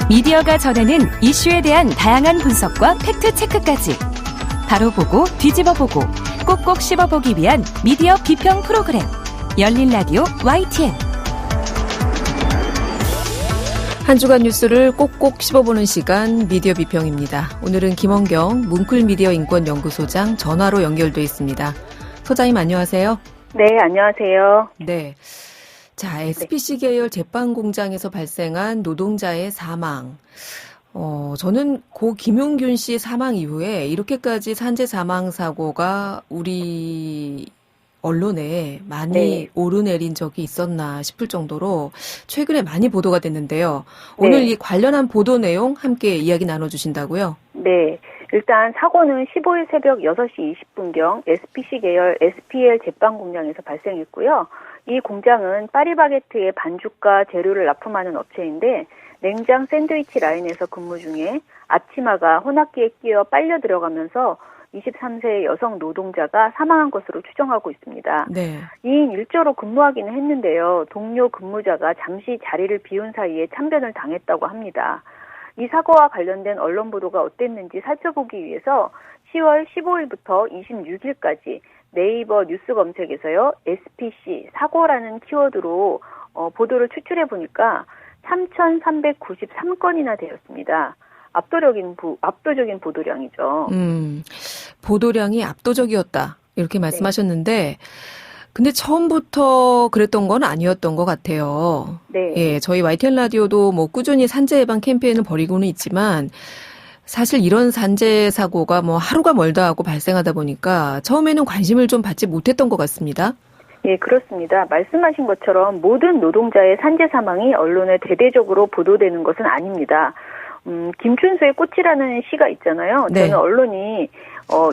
미디어가 전하는 이슈에 대한 다양한 분석과 팩트체크까지 바로 보고 뒤집어 보고 꼭꼭 씹어보기 위한 미디어 비평 프로그램 열린 라디오 YTN. 한 주간 뉴스를 꼭꼭 씹어보는 시간 미디어 비평입니다. 오늘은 김원경 문쿨미디어인권연구소장 전화로 연결돼 있습니다. 소장님 안녕하세요. 네, 안녕하세요. 네. 자, SPC 계열 제빵 공장에서 발생한 노동자의 사망. 저는 고 김용균 씨 사망 이후에 이렇게까지 산재 사망 사고가 우리 언론에 많이 오르내린 적이 있었나 싶을 정도로 최근에 많이 보도가 됐는데요. 오늘 이 관련한 보도 내용 함께 이야기 나눠주신다고요? 네. 일단 사고는 15일 새벽 6시 20분경 SPC 계열 SPL 제빵 공장에서 발생했고요. 이 공장은 파리바게트의 반죽과 재료를 납품하는 업체인데 냉장 샌드위치 라인에서 근무 중에 앞치마가 혼합기에 끼어 빨려 들어가면서 23세 여성 노동자가 사망한 것으로 추정하고 있습니다. 네. 2인 1조로 근무하기는 했는데요. 동료 근무자가 잠시 자리를 비운 사이에 참변을 당했다고 합니다. 이 사고와 관련된 언론 보도가 어땠는지 살펴보기 위해서 10월 15일부터 26일까지 네이버 뉴스 검색에서요. SPC 사고라는 키워드로 보도를 추출해 보니까 3,393건이나 되었습니다. 압도적인 보도량이죠. 보도량이 압도적이었다. 이렇게 말씀하셨는데 근데 처음부터 그랬던 건 아니었던 것 같아요. 네. 예, 저희 YTN 라디오도 뭐 꾸준히 산재 예방 캠페인을 벌이고는 있지만 사실 이런 산재 사고가 뭐 하루가 멀다 하고 발생하다 보니까 처음에는 관심을 좀 받지 못했던 것 같습니다. 예, 그렇습니다. 말씀하신 것처럼 모든 노동자의 산재 사망이 언론에 대대적으로 보도되는 것은 아닙니다. 김춘수의 꽃이라는 시가 있잖아요. 네. 저는 언론이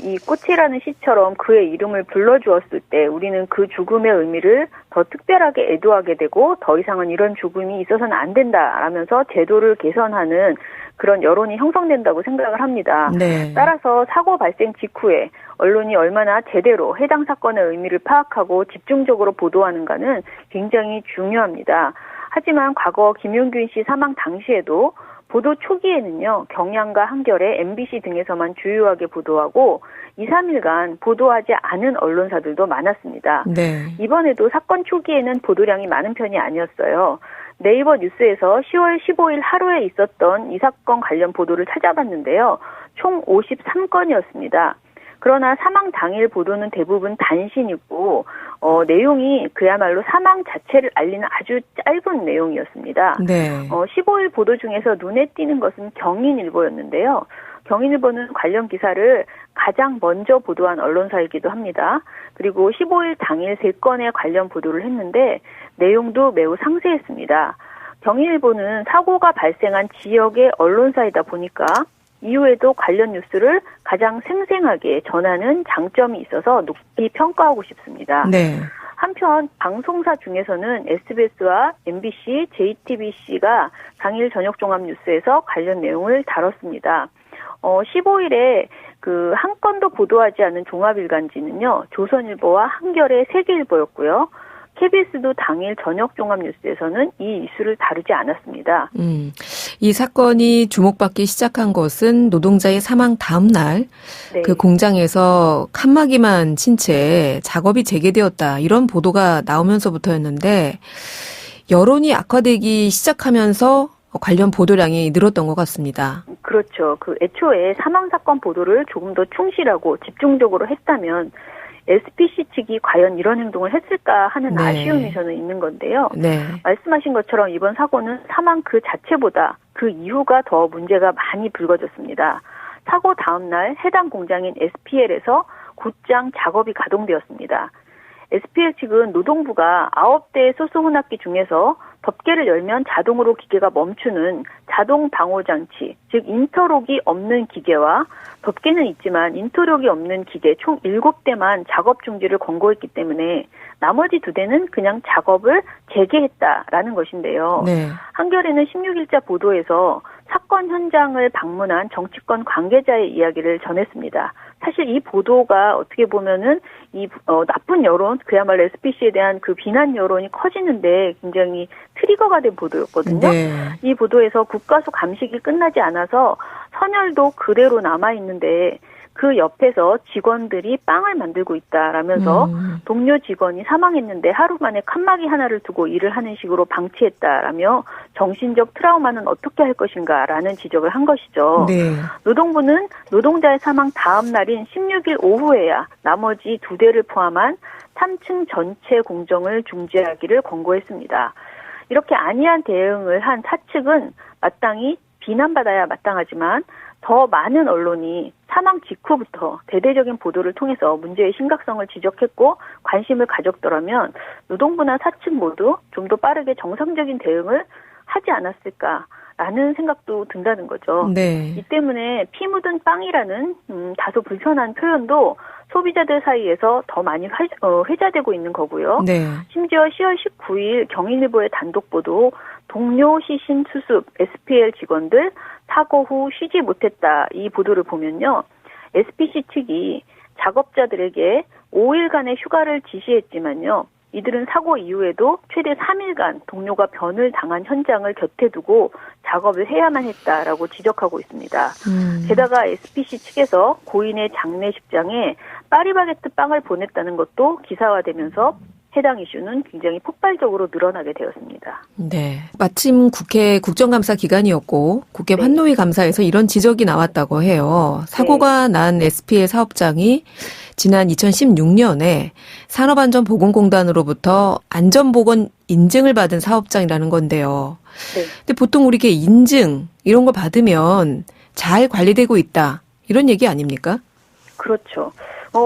이 꽃이라는 시처럼 그의 이름을 불러주었을 때 우리는 그 죽음의 의미를 더 특별하게 애도하게 되고 더 이상은 이런 죽음이 있어서는 안 된다라면서 제도를 개선하는 그런 여론이 형성된다고 생각을 합니다. 네. 따라서 사고 발생 직후에 언론이 얼마나 제대로 해당 사건의 의미를 파악하고 집중적으로 보도하는가는 굉장히 중요합니다. 하지만 과거 김용균 씨 사망 당시에도 보도 초기에는요, 경향과 한겨레, MBC 등에서만 주요하게 보도하고 2, 3일간 보도하지 않은 언론사들도 많았습니다. 네. 이번에도 사건 초기에는 보도량이 많은 편이 아니었어요. 네이버 뉴스에서 10월 15일 하루에 있었던 이 사건 관련 보도를 찾아봤는데요. 총 53건이었습니다. 그러나 사망 당일 보도는 대부분 단신이고 내용이 그야말로 사망 자체를 알리는 아주 짧은 내용이었습니다. 네. 15일 보도 중에서 눈에 띄는 것은 경인일보였는데요. 경인일보는 관련 기사를 가장 먼저 보도한 언론사이기도 합니다. 그리고 15일 당일 3건의 관련 보도를 했는데 내용도 매우 상세했습니다. 경인일보는 사고가 발생한 지역의 언론사이다 보니까 이후에도 관련 뉴스를 가장 생생하게 전하는 장점이 있어서 높이 평가하고 싶습니다. 네. 한편 방송사 중에서는 SBS와 MBC, JTBC가 당일 저녁 종합 뉴스에서 관련 내용을 다뤘습니다. 15일에 그 한 건도 보도하지 않은 종합일간지는요, 조선일보와 한겨레 세계일보였고요. KBS도 당일 저녁 종합 뉴스에서는 이 이슈를 다루지 않았습니다. 이 사건이 주목받기 시작한 것은 노동자의 사망 다음 날 그 공장에서 칸막이만 친 채 작업이 재개되었다. 이런 보도가 나오면서부터였는데 여론이 악화되기 시작하면서 관련 보도량이 늘었던 것 같습니다. 그렇죠. 그 애초에 사망 사건 보도를 조금 더 충실하고 집중적으로 했다면 SPC 측이 과연 이런 행동을 했을까 하는 아쉬움이 저는 있는 건데요. 네. 말씀하신 것처럼 이번 사고는 사망 그 자체보다 그 이후가 더 문제가 많이 불거졌습니다. 사고 다음 날 해당 공장인 SPL에서 곧장 작업이 가동되었습니다. SPL 측은 노동부가 9대의 소스 혼합기 중에서 덮개를 열면 자동으로 기계가 멈추는 자동 방호 장치, 즉 인터록이 없는 기계와 덮개는 있지만 인터록이 없는 기계 총 7대만 작업 중지를 권고했기 때문에 나머지 2대는 그냥 작업을 재개했다라는 것인데요. 네. 한겨레는 16일자 보도에서 사건 현장을 방문한 정치권 관계자의 이야기를 전했습니다. 사실 이 보도가 어떻게 보면은 나쁜 여론, 그야말로 SPC에 대한 그 비난 여론이 커지는데 굉장히 트리거가 된 보도였거든요. 네. 이 보도에서 국가수 감식이 끝나지 않아서 선열도 그대로 남아있는데 그 옆에서 직원들이 빵을 만들고 있다라면서 동료 직원이 사망했는데 하루 만에 칸막이 하나를 두고 일을 하는 식으로 방치했다라며 정신적 트라우마는 어떻게 할 것인가라는 지적을 한 것이죠. 네. 노동부는 노동자의 사망 다음 날인 16일 오후에야 나머지 2대를 포함한 3층 전체 공정을 중지하기를 권고했습니다. 이렇게 안이한 대응을 한 사측은 마땅히 비난받아야 마땅하지만 더 많은 언론이 사망 직후부터 대대적인 보도를 통해서 문제의 심각성을 지적했고 관심을 가졌더라면 노동부나 사측 모두 좀 더 빠르게 정상적인 대응을 하지 않았을까라는 생각도 든다는 거죠. 네. 이 때문에 피 묻은 빵이라는 다소 불편한 표현도 소비자들 사이에서 더 많이 회자되고 있는 거고요. 네. 심지어 10월 19일 경인일보의 단독 보도 동료 시신 수습 SPL 직원들 사고 후 쉬지 못했다. 이 보도를 보면요. SPC 측이 작업자들에게 5일간의 휴가를 지시했지만요. 이들은 사고 이후에도 최대 3일간 동료가 변을 당한 현장을 곁에 두고 작업을 해야만 했다라고 지적하고 있습니다. 게다가 SPC 측에서 고인의 장례식장에 파리바게뜨 빵을 보냈다는 것도 기사화되면서 해당 이슈는 굉장히 폭발적으로 늘어나게 되었습니다. 네. 마침 국회 국정감사 기간이었고 국회 환노위 감사에서 이런 지적이 나왔다고 해요. 사고가 난 SPL 사업장이 지난 2016년에 산업안전보건공단으로부터 안전보건 인증을 받은 사업장이라는 건데요. 네. 근데 보통 우리가 인증 이런 거 받으면 잘 관리되고 있다 이런 얘기 아닙니까? 그렇죠.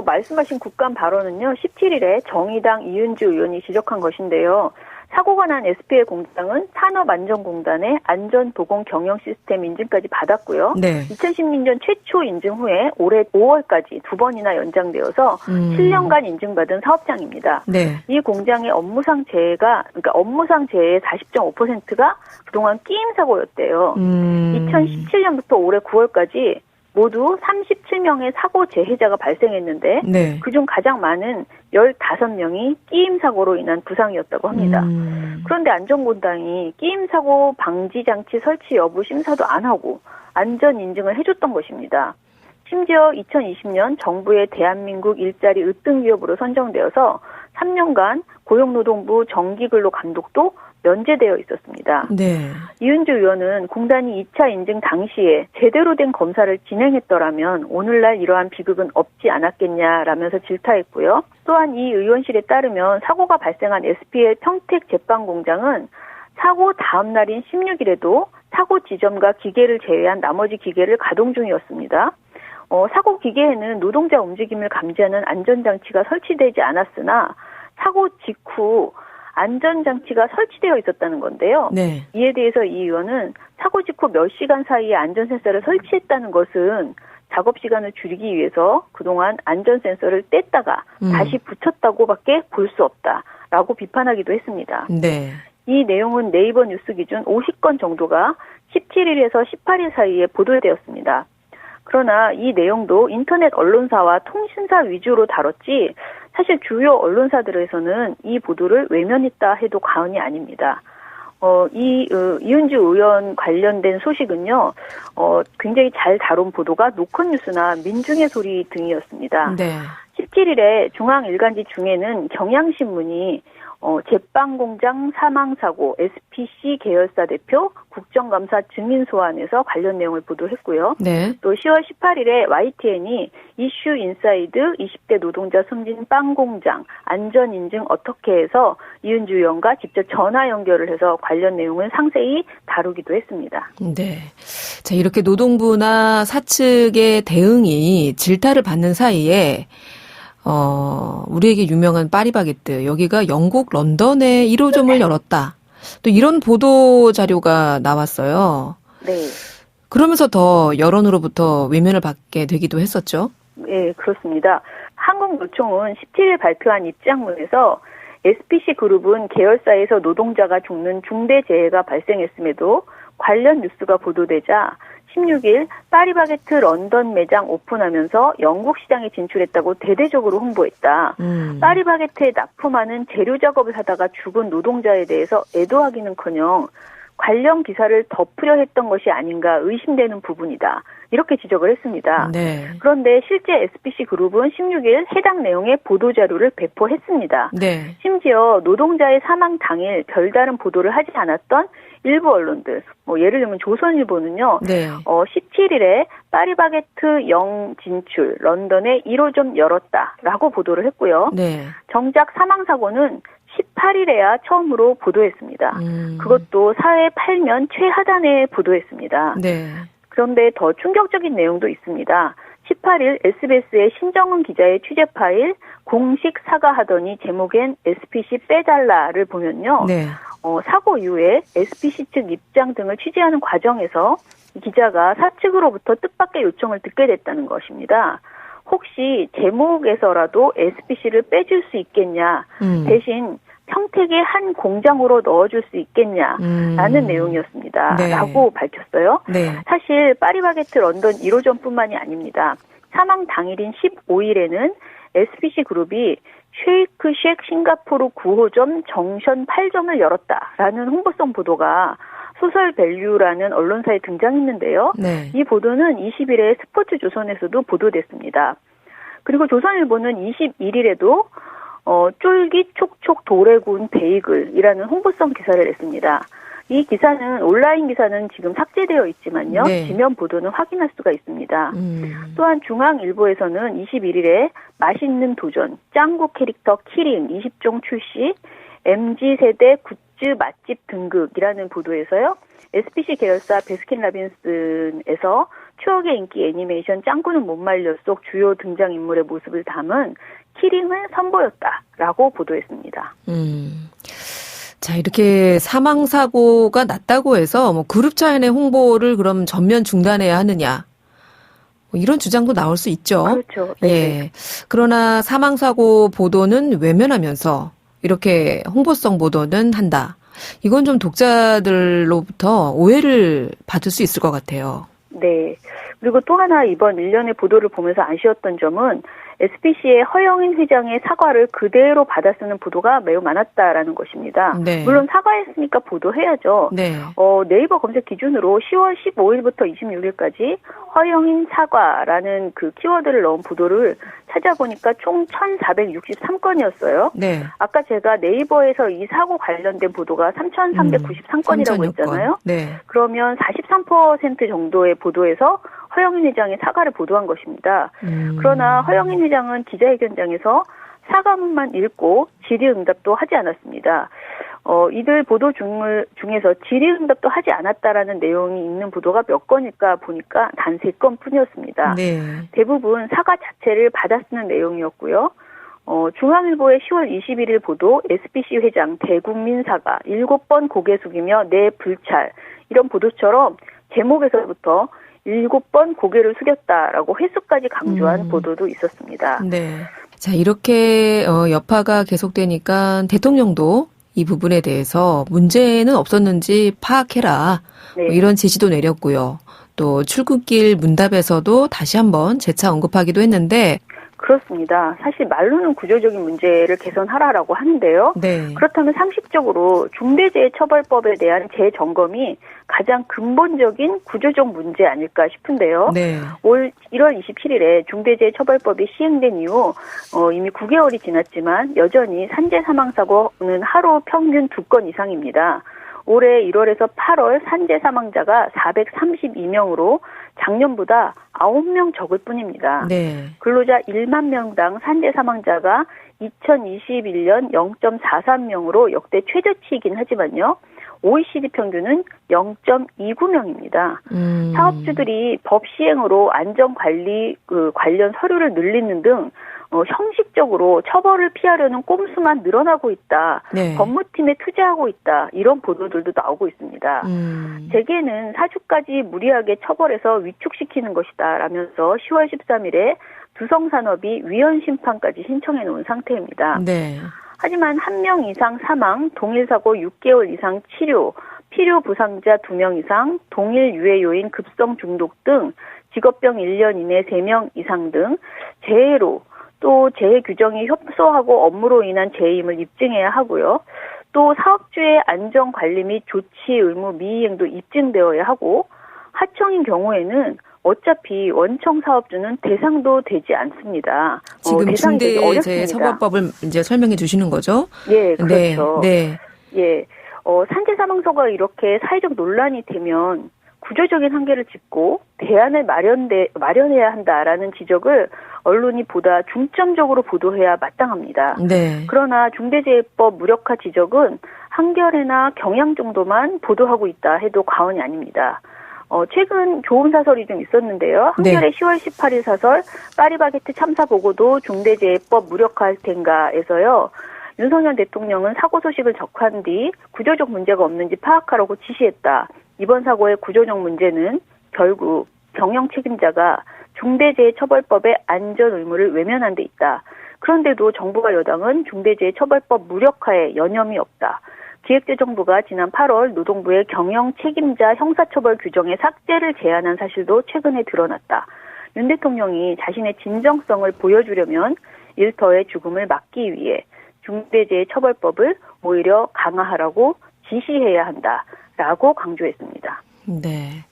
말씀하신 국감 발언은요, 17일에 정의당 이은주 의원이 지적한 것인데요. 사고가 난 SPL 공장은 산업안전공단의 안전보건 경영 시스템 인증까지 받았고요. 네. 2016년 최초 인증 후에 올해 5월까지 2번이나 연장되어서 7년간 인증받은 사업장입니다. 네. 이 공장의 업무상 재해의 40.5%가 그동안 끼임 사고였대요. 2017년부터 올해 9월까지 모두 37명의 사고 재해자가 발생했는데 네. 그중 가장 많은 15명이 끼임 사고로 인한 부상이었다고 합니다. 그런데 안전공단이 끼임 사고 방지 장치 설치 여부 심사도 안 하고 안전 인증을 해줬던 것입니다. 심지어 2020년 정부의 대한민국 일자리 으뜸 기업으로 선정되어서 3년간 고용노동부 정기근로 감독도 면제되어 있었습니다. 네. 이은주 의원은 공단이 2차 인증 당시에 제대로 된 검사를 진행했더라면 오늘날 이러한 비극은 없지 않았겠냐라면서 질타했고요. 또한 이 의원실에 따르면 사고가 발생한 SPL 평택 제빵공장은 사고 다음 날인 16일에도 사고 지점과 기계를 제외한 나머지 기계를 가동 중이었습니다. 사고 기계에는 노동자 움직임을 감지하는 안전장치가 설치되지 않았으나 사고 직후 안전장치가 설치되어 있었다는 건데요. 네. 이에 대해서 이 의원은 사고 직후 몇 시간 사이에 안전센서를 설치했다는 것은 작업 시간을 줄이기 위해서 그동안 안전센서를 뗐다가 다시 붙였다고밖에 볼 수 없다라고 비판하기도 했습니다. 네. 이 내용은 네이버 뉴스 기준 50건 정도가 17일에서 18일 사이에 보도되었습니다. 그러나 이 내용도 인터넷 언론사와 통신사 위주로 다뤘지 사실 주요 언론사들에서는 이 보도를 외면했다 해도 과언이 아닙니다. 이은주 의원 관련된 소식은요, 굉장히 잘 다룬 보도가 노컷뉴스나 민중의 소리 등이었습니다. 네. 17일에 중앙일간지 중에는 경향신문이 제빵공장 사망사고 SPC 계열사 대표 국정감사 증인 소환에서 관련 내용을 보도했고요. 네. 또 10월 18일에 YTN이 이슈 인사이드 20대 노동자 숨진 빵공장 안전인증 어떻게 해서 이은주 의원과 직접 전화 연결을 해서 관련 내용을 상세히 다루기도 했습니다. 네. 자, 이렇게 노동부나 사측의 대응이 질타를 받는 사이에 우리에게 유명한 파리바게뜨, 여기가 영국 런던에 1호점을 열었다. 또 이런 보도 자료가 나왔어요. 네. 그러면서 더 여론으로부터 외면을 받게 되기도 했었죠. 네, 그렇습니다. 한국노총은 17일 발표한 입장문에서 SPC 그룹은 계열사에서 노동자가 죽는 중대재해가 발생했음에도 관련 뉴스가 보도되자 16일 파리바게트 런던 매장 오픈하면서 영국 시장에 진출했다고 대대적으로 홍보했다. 파리바게트에 납품하는 재료 작업을 하다가 죽은 노동자에 대해서 애도하기는커녕 관련 기사를 덮으려 했던 것이 아닌가 의심되는 부분이다. 이렇게 지적을 했습니다. 네. 그런데 실제 SPC 그룹은 16일 해당 내용의 보도자료를 배포했습니다. 네. 심지어 노동자의 사망 당일 별다른 보도를 하지 않았던 일부 언론들, 예를 들면 조선일보는요, 네. 17일에 파리바게트 영 진출, 런던에 1호점 열었다라고 보도를 했고요. 네. 정작 사망사고는 18일에야 처음으로 보도했습니다. 그것도 사회 8면 최하단에 보도했습니다. 네. 그런데 더 충격적인 내용도 있습니다. 18일 SBS의 신정은 기자의 취재 파일 공식 사과하더니 제목엔 SPC 빼달라를 보면요. 네. 사고 이후에 SPC 측 입장 등을 취재하는 과정에서 기자가 사측으로부터 뜻밖의 요청을 듣게 됐다는 것입니다. 혹시 제목에서라도 SPC를 빼줄 수 있겠냐, 대신 평택의 한 공장으로 넣어줄 수 있겠냐라는 내용이었습니다. 네. 라고 밝혔어요. 네. 사실 파리바게트 런던 1호점뿐만이 아닙니다. 사망 당일인 15일에는 SPC 그룹이 쉐이크 쉑 싱가포르 9호점 정션 8점을 열었다라는 홍보성 보도가 소설밸류라는 언론사에 등장했는데요. 네. 이 보도는 20일에 스포츠조선에서도 보도됐습니다. 그리고 조선일보는 21일에도 쫄깃 촉촉 도래군 베이글이라는 홍보성 기사를 냈습니다. 이 기사는 온라인 기사는 지금 삭제되어 있지만요. 네. 지면 보도는 확인할 수가 있습니다. 또한 중앙일보에서는 21일에 맛있는 도전, 짱구 캐릭터 키링 20종 출시, MZ세대 굿즈 맛집 등극이라는 보도에서요. SPC 계열사 베스킨라빈스에서 추억의 인기 애니메이션 짱구는 못 말려 속 주요 등장인물의 모습을 담은 키링을 선보였다라고 보도했습니다. 자, 이렇게 사망사고가 났다고 해서 그룹 차원의 홍보를 그럼 전면 중단해야 하느냐. 이런 주장도 나올 수 있죠. 그렇죠. 네. 예. 그러나 사망사고 보도는 외면하면서 이렇게 홍보성 보도는 한다. 이건 좀 독자들로부터 오해를 받을 수 있을 것 같아요. 네. 그리고 또 하나 이번 일련의 보도를 보면서 아쉬웠던 점은 SPC의 허영인 회장의 사과를 그대로 받아 쓰는 보도가 매우 많았다라는 것입니다. 네. 물론 사과했으니까 보도해야죠. 네. 네이버 검색 기준으로 10월 15일부터 26일까지 허영인 사과라는 그 키워드를 넣은 보도를 찾아보니까 총 1,463건이었어요. 네. 아까 제가 네이버에서 이 사고 관련된 보도가 3,393건이라고 했잖아요. 네. 그러면 43% 정도의 보도에서 허영인 회장의 사과를 보도한 것입니다. 그러나 허영인 회장은 기자회견장에서 사과문만 읽고 질의응답도 하지 않았습니다. 이들 보도 중에서 질의응답도 하지 않았다라는 내용이 있는 보도가 몇 건일까 보니까 단 3건 뿐이었습니다. 네. 대부분 사과 자체를 받아 쓰는 내용이었고요. 중앙일보의 10월 21일 보도 SPC 회장 대국민 사과 7번 고개 숙이며 내 불찰 이런 보도처럼 제목에서부터 7번 고개를 숙였다라고 횟수까지 강조한 보도도 있었습니다. 네. 자, 이렇게 여파가 계속되니까 대통령도 이 부분에 대해서 문제는 없었는지 파악해라. 네. 이런 지시도 내렸고요. 또 출근길 문답에서도 다시 한번 재차 언급하기도 했는데 그렇습니다. 사실 말로는 구조적인 문제를 개선하라라고 하는데요. 네. 그렇다면 상식적으로 중대재해처벌법에 대한 재점검이 가장 근본적인 구조적 문제 아닐까 싶은데요. 네. 올 1월 27일에 중대재해처벌법이 시행된 이후 이미 9개월이 지났지만 여전히 산재 사망사고는 하루 평균 2건 이상입니다. 올해 1월에서 8월 산재 사망자가 432명으로 작년보다 9명 적을 뿐입니다. 네. 근로자 1만 명당 산재 사망자가 2021년 0.43명으로 역대 최저치이긴 하지만요. OECD 평균은 0.29명입니다. 사업주들이 법 시행으로 안전관리 관련 서류를 늘리는 등 형식적으로 처벌을 피하려는 꼼수만 늘어나고 있다. 네. 법무팀에 투자하고 있다. 이런 보도들도 나오고 있습니다. 재계는 사주까지 무리하게 처벌해서 위축시키는 것이다. 라면서 10월 13일에 두성산업이 위헌 심판까지 신청해 놓은 상태입니다. 네. 하지만 1명 이상 사망, 동일 사고 6개월 이상 치료, 필요 부상자 2명 이상, 동일 유해 요인 급성 중독 등 직업병 1년 이내 3명 이상 등 재해로 또 재해 규정이 협소하고 업무로 인한 재해임을 입증해야 하고요. 또 사업주의 안전관리 및 조치 의무 미이행도 입증되어야 하고 하청인 경우에는 어차피 원청 사업주는 대상도 되지 않습니다. 지금 대상이 되기 어렵습니다. 중대재해처벌법을 이제 설명해 주시는 거죠? 예, 그렇죠. 네. 예, 산재 사망서가 이렇게 사회적 논란이 되면 구조적인 한계를 짚고 대안을 마련해야 한다라는 지적을 언론이 보다 중점적으로 보도해야 마땅합니다. 네. 그러나 중대재해법 무력화 지적은 한겨레나 경향 정도만 보도하고 있다 해도 과언이 아닙니다. 최근 좋은 사설이 좀 있었는데요. 한겨레 10월 18일 사설 파리바게트 참사 보고도 중대재해법 무력화할 텐가에서요. 윤석열 대통령은 사고 소식을 접한 뒤 구조적 문제가 없는지 파악하라고 지시했다. 이번 사고의 구조적 문제는 결국 경영 책임자가 중대재해처벌법의 안전 의무를 외면한 데 있다. 그런데도 정부와 여당은 중대재해처벌법 무력화에 여념이 없다. 기획재정부가 지난 8월 노동부의 경영 책임자 형사처벌 규정의 삭제를 제안한 사실도 최근에 드러났다. 윤 대통령이 자신의 진정성을 보여주려면 일터의 죽음을 막기 위해 중대재해처벌법을 오히려 강화하라고 지시해야 한다라고 강조했습니다. 네.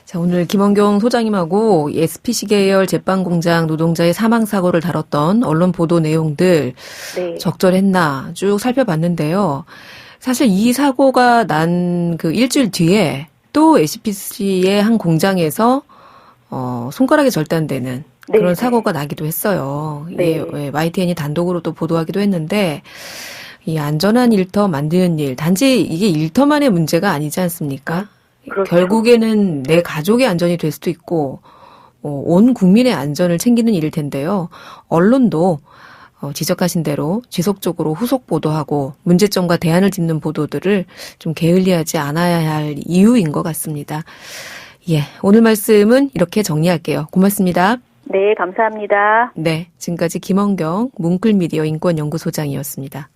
자, 오늘 김원경 소장님하고 SPC 계열 제빵공장 노동자의 사망 사고를 다뤘던 언론 보도 내용들 적절했나 쭉 살펴봤는데요. 사실 이 사고가 난 그 일주일 뒤에 또 SPC의 한 공장에서 손가락이 절단되는 그런 사고가 나기도 했어요. 예, YTN이 단독으로 또 보도하기도 했는데 이 안전한 일터 만드는 일, 단지 이게 일터만의 문제가 아니지 않습니까? 그렇죠. 결국에는 내 가족의 안전이 될 수도 있고 온 국민의 안전을 챙기는 일일 텐데요. 언론도 지적하신 대로 지속적으로 후속 보도하고 문제점과 대안을 짚는 보도들을 좀 게을리하지 않아야 할 이유인 것 같습니다. 예, 오늘 말씀은 이렇게 정리할게요. 고맙습니다. 네, 감사합니다. 네, 지금까지 김원경 뭉클미디어 인권연구소장이었습니다.